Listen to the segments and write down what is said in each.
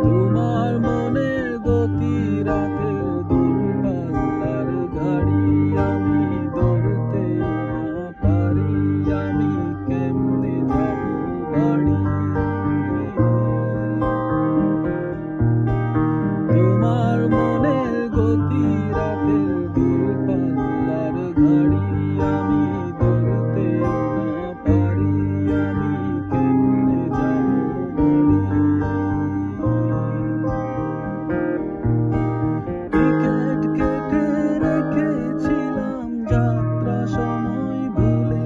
তোমার মনের গতি রাতের দূরপাল্লার গাড়ি আমি ধরতে না পারি, আমি কেমনে যাব বাড়ি। তোমার মনের গতি রাতের দূরপাল্লার গাড়ি আমি ধরতে না পারি, আমি কেমনে যাব বাড়ি। টিকেট কেটে রেখেছিলাম যাত্রা সময় ভুলে,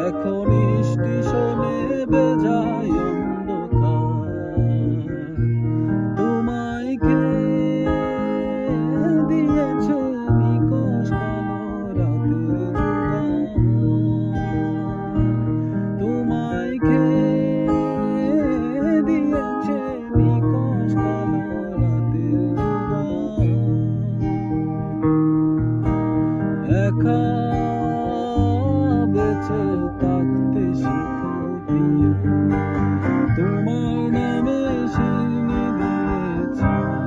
এখন স্টেশনে বেজায় অন্ধকার। তোমায় কে দিয়েছে নিকশ কালো রাতের জোগান, তোমায় কে দিয়েছে নিকশ কালো রাতের জোগান। একা বেঁচে থাকতে শিখো প্রিয়, তোমার নামে শিরনি দিয়েছি তারা।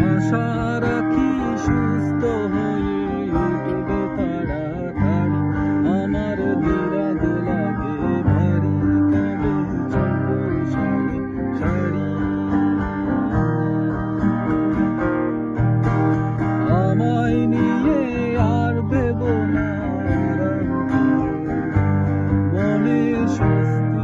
আশা রাখি সুস্থ হয়ে উঠবে তাড়াতাড়ি, আমার বিরাগ লাগে ভারী, কাঁদে ছোট শাড়ি শাড়ি। আমায় নিয়ে আর ভেবো না, মনে স্বস্তি